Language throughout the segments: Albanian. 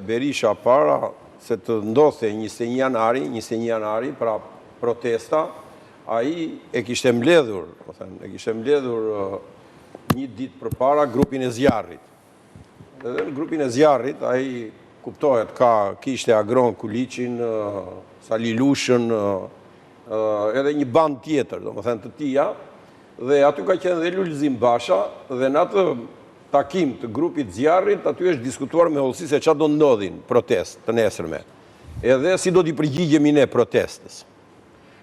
Berisha para se të ndodhte 21 janari, pra protesta, ai e kishte mbledhur një ditë përpara grupin e zjarrit. Edhe në grupin e zjarrit, ai kuptohet kishte Agron Kuliçin, Sali Lushën, edhe një band tjetër, domethënë të tija, dhe aty ka qenë dhe Lulzim Basha, dhe në atë takim të grupit zjarrit, aty është diskutuar me hollësi se çfarë do ndodhin protestë të nesërme. Edhe si do t'i përgjigjemi ne protestës.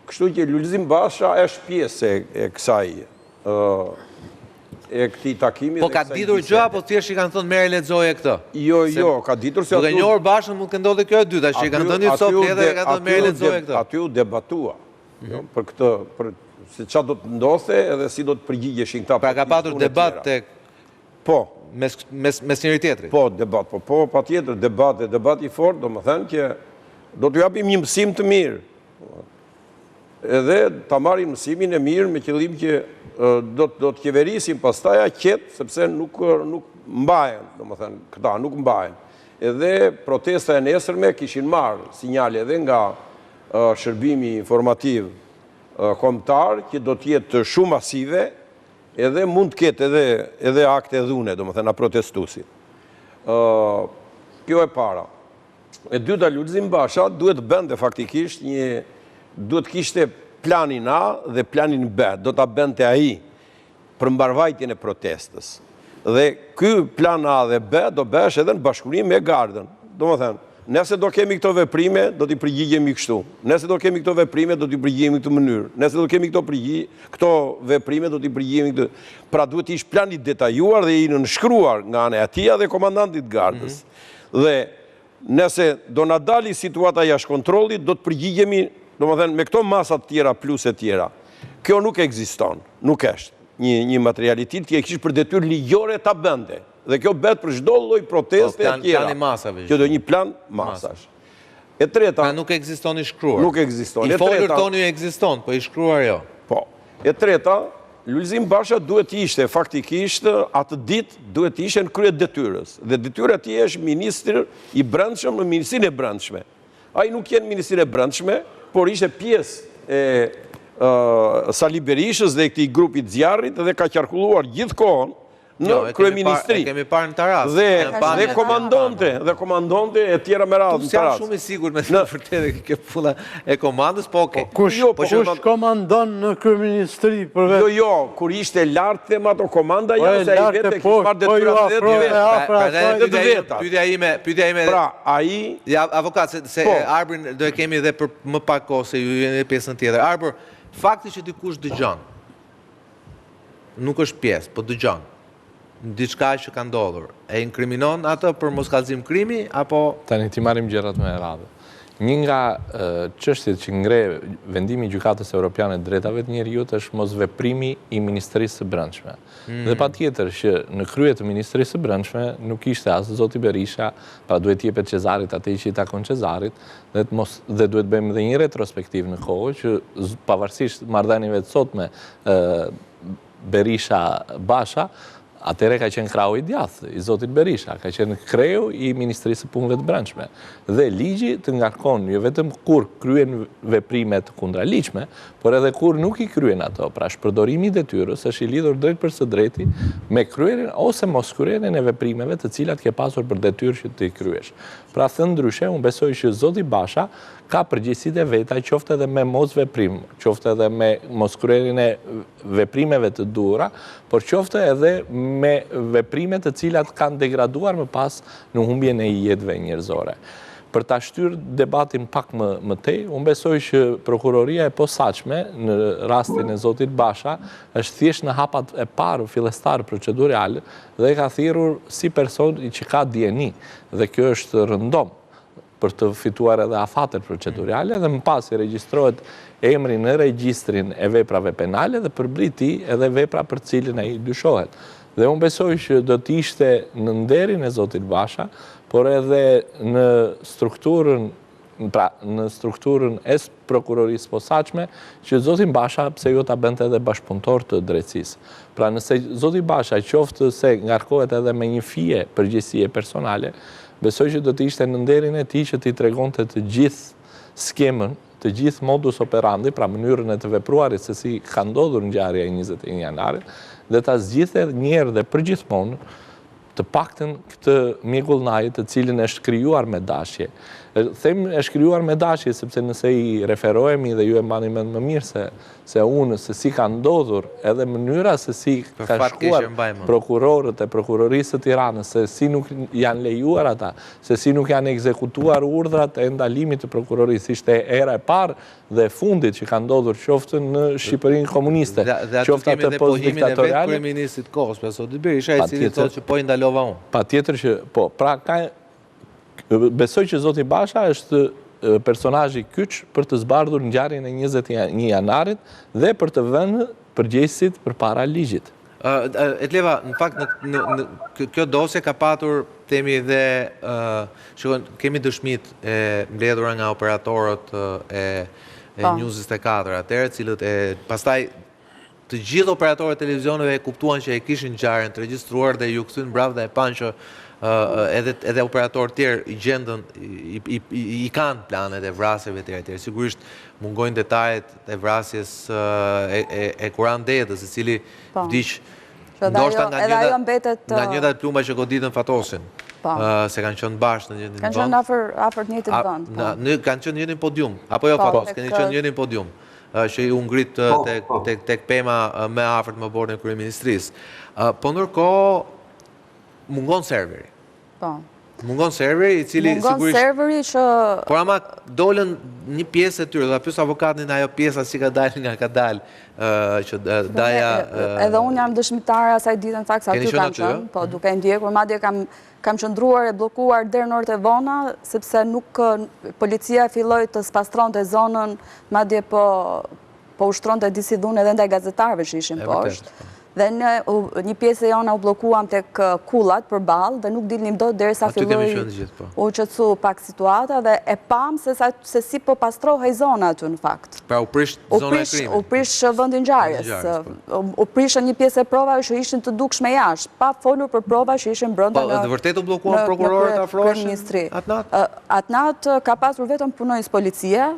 Kështu që Lulzim Basha është pjesë e kësaj e këtij takimi. Po ka ditur gjë apo thjesht i kanë thënë merr lexoje këtë? Jo, ka ditur se aty. Duke njohur Bashën mund të ndodhte kjo e dyta, që i kanë thënë një sot edhe e kanë thënë merr lexoje këtë. Aty u debatua. Për këtë, se çfarë do të ndodhte edhe si do të përgjigjeshin këta. Pra ka patur debat tek mes njëri tjetrit. Po, debat, po patjetër debat i fortë, domethënë që do t'ju japim një mësim të mirë. Edhe ta marrim mësimin e mirë me qëllim që do të qeverisim pastaj qetë, sepse nuk mbahen, domethënë këta nuk mbahen. Edhe protesta e nesërme kishin marrë sinjale edhe nga shërbimi informativ kombëtar që do të jetë shumë masive, edhe mund të ketë edhe akte dhune, domethënë nga protestuesit. Kjo e para. E dyta, Lulzim Basha duhet bënte faktikisht duhet kishte planin A dhe planin B, do ta bënte ai për mbarvajtjen e protestës. Dhe ky plan A dhe B do bëhesh edhe në bashkëpunim me Gardën. Domethënë, nëse do kemi këto veprime, do t'i përgjigjemi kështu. Nëse do kemi këto veprime, do t'i përgjigjemi këtë mënyrë. Nëse do kemi këto veprime, do t'i përgjigjemi këtë. Pra duhet ish plani detajuar dhe i nënshkruar nga ana e atia dhe komandantit Gardës. Dhe nëse do na dali situata jashtë kontrollit, do të përgjigjemi, domethënë me këto masat tjera plus e tjera. Kjo nuk ekziston, nuk është një materialitet që e kish për detyrë ligjore ta bënte. Dhe kjo bëhet për çdo lloj proteste e tjera. Plani masave. Që do një plan masash. E treta, nuk ekziston i shkruar. Nuk ekziston. I folur toni ekziston, po i shkruar jo. Po. E treta, Lulzim Basha duhet ishte faktikisht atë ditë duhet ishte në krye detyrës. Dhe detyra e tij është ministri i brendshëm në Ministrinë e Brendshme. Ai nuk jenë Ministrinë e Brendshme, por ishte pjesë e Sali Berishës dhe këtij grupit zjarrit dhe ka qarkulluar gjithkohën në kryeministri. E kemi parë në Taras. Dhe komandonte e tjera me radhë në Taras. Jam shumë i sigurt me të vërtetë kjo puna e komandës, po okay. Kush komandon në kryeministri për vetë? Jo, kur ishte lart them ato komanda janë se ai vetë kishte marrë detyrat dhe veta. Pyetja ime. Pra, ai avokat se Arbrin do e kemi edhe për më pak kohë se ju jeni në pjesën tjetër. Arbër, fakti që dikush dëgjon. Nuk është pjesë, po dëgjon. Diçka që ka ndodhur, e inkriminon atë për moskallëzim krimi, apo... Tani ti marrim gjërat me radhë. Një nga çështjet që ngre vendimi i Gjykatës Evropiane të Drejtave të Njerëzit është mosveprimi i Ministrisë së Brendshme. Dhe patjetër që në krye të Ministrisë së Brendshme nuk ishte as zoti Berisha, pra duhet jepet Cezarit atë që i takon Cezarit, dhe duhet bëjmë edhe një retrospektiv në kohë që pavarësisht marrëdhënieve të sotme Berisha-Basha, atëre ka qenë krau i djathtë i zotit Berisha, ka qenë kreu i Ministrisë së Punëve të Brendshme. Dhe ligji të ngarkon jo vetëm kur kryen veprime të kundraligjshme, por edhe kur nuk i kryen ato. Pra shpërdorimi i detyrës është i lidhur drejt për së drejti me kryerjen ose mos kryerjen e veprimeve të cilat ke pasur për detyrë që ti kryesh. Pra thënë ndryshe, unë besoj që zoti Basha ka përgjegjësitë e veta, qoftë edhe me mos veprim, qoftë edhe me mos kryerjen e veprimeve të duhura, por qoftë edhe me veprime të cilat kanë degraduar më pas në humbjen e jetëve njerëzore. Për ta shtyr debatin pak më tej, unë besoj që prokuroria e posaçme në rastin e zotit Basha është thjesht në hapat e parë fillestar procedurale dhe ka thirrur si person që ka dieni dhe kjo është rëndom për të fituar edhe afatet procedurale dhe më pas i regjistrohet emri në regjistrin e veprave penale dhe përbrit tij edhe vepra për cilën ai dyshohet. Dhe unë besoj që do të ishte në nderin e zotit Basha, por edhe në strukturën e prokurorisë posaçme, që zoti Basha pse jo ta bënte edhe bashkëpunëtor të drejtësisë. Pra nëse zoti Basha qoftë se ngarkohet edhe me një fije përgjegjësie personale, besoj që do të ishte në nderin e tij që t'i tregonte të gjithë skemën, të gjithë modus operandi, pra mënyrën e të vepruarit se si ka ndodhur ngjarja e 21 janarit, dhe ta zgjidhte një herë dhe përgjithmonë të paktën këtë mjekullnaje të cilin është krijuar me dashje. Them është krijuar me dashje sepse nëse i referohemi dhe ju e mbani mend më mirë se unë se si ka ndodhur edhe mënyra se si ka shkuar prokurorët e prokurorisë së Tiranës, se si nuk janë lejuar ata, se si nuk janë ekzekutuar urdhrat e ndalimit të prokurorisë. Ishte era e parë dhe e fundit që ka ndodhur qoftë në Shqipërinë komuniste, qoftë atë post-diktatoriale. Dhe kryeministit kohës, Zoti Berisha, i cili thotë që po i ndalova unë. Patjetër që po, pra besoj që Zoti Basha është personazhi kyç për të zbardhur ngjarjen e 21 janarit dhe për të vënë përgjegjësit përpara ligjit. Etleva, në fakt kjo dosje ka patur themi dhe kemi dëshmit e mbledhura nga operatorët e News 24 atëherë, cilët pastaj të gjithë operatorët e televizioneve e kuptuan që e kishin ngjarjen të regjistruar dhe ju kthyn brava dhe e panë që edhe operatorë tjerë i gjendën, i kanë planet e vrasjeve tjerë. Sigurisht mungojnë detajet e vrasjes e Kuran Dedës, i cili vdiq ndoshta nga njëtat plumba që goditën Fatosin, se kanë qenë bashkë në njëtin vend. Kanë qenë afër njëtin vend. Kanë qenë njëtin podium, apo jo Fatos, kanë qenë njëtin podium, që u ngrit tek pema me afërt më bordën e kryeministrisë. Po ndërkohë mungon serveri. Mungon serveri i cili sigurisht... Mungon serveri që... Por ama dolën një pjesë e tyre, dhe pyes avokatin ajo pjesa si ka dalë nga ka dalë, që daja... Edhe unë jam dëshmitare asaj ditën fakt sa aty kam qenë, po duke ndjekur, madje kam qëndruar e bllokuar deri në orët e vona, sepse nuk policia filloi të spastronte zonën, madje po ushtronte disi dhunë edhe ndaj gazetarëve që ishin poshtë. Dhe një pjesë e jona u blokuam tek kullat për balë dhe nuk dilnim dot derisa filloi u qetësu pak situata dhe e pam se si po pastrohej zona aty në fakt. Pra u prish zona e krimit. U prish vendi ngjarjes. U prishën një pjesë e provave që ishin të dukshme jashtë, pa folur për prova që ishin brenda në. Po, dhe vërtet u bllokuan prokurorët afroheshin atë natë? Atë natë ka pasur vetëm punonjës policie.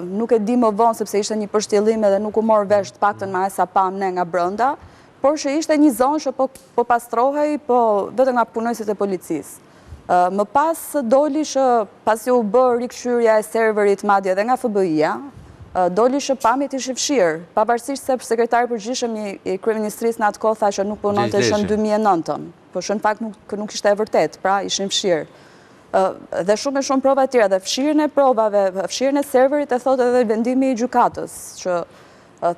Nuk e di më vonë sepse ishte një përshtjellim edhe nuk u mor vesh të paktën me sa pam ne nga brenda. Por që ishte një zonë që po pastrohej, po vetëm nga punojësit e policisë. Më pas doli që pasi u bërë rikthyrja e serverit madje edhe nga FBI-ja, doli që pamjet ishin fshirë, pavarësisht se sekretari përgjithshëm i kryeministrisë në atë kohë tha që nuk punonte shën 2009-ën, po që në fakt nuk ishte e vërtet, pra ishin fshirë. Dhe shumë prova tjera, dhe fshirën e provave, fshirën e serverit e thot edhe vendimi i gjykatës, që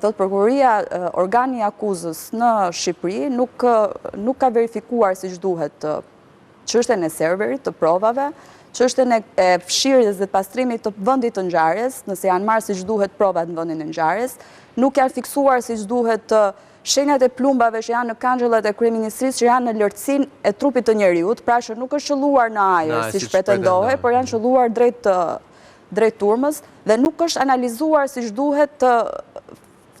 thot prokuroria, organi i akuzës në Shqipëri nuk ka verifikuar siç duhet çështjen e serverit, të provave, çështjen e fshirjes dhe pastrimit të vendit të ngjarjes, nëse janë marrë siç duhet provat në vendin e ngjarjes, nuk janë fiksuar siç duhet shenjat e plumbave që janë në kangjullat e kryeministrisë që janë në lartësinë e trupit të njeriut, pra që nuk është qelluar në ajër siç pretendohej, por janë qelluar drejt turmës dhe nuk është analizuar siç duhet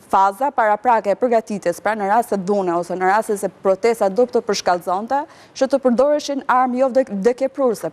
faza paraprake e përgatitjes, pra në raste dhune ose në raste se protesta do të përshkallëzonte, që të përdoreshin armë jo vdekjeprurse.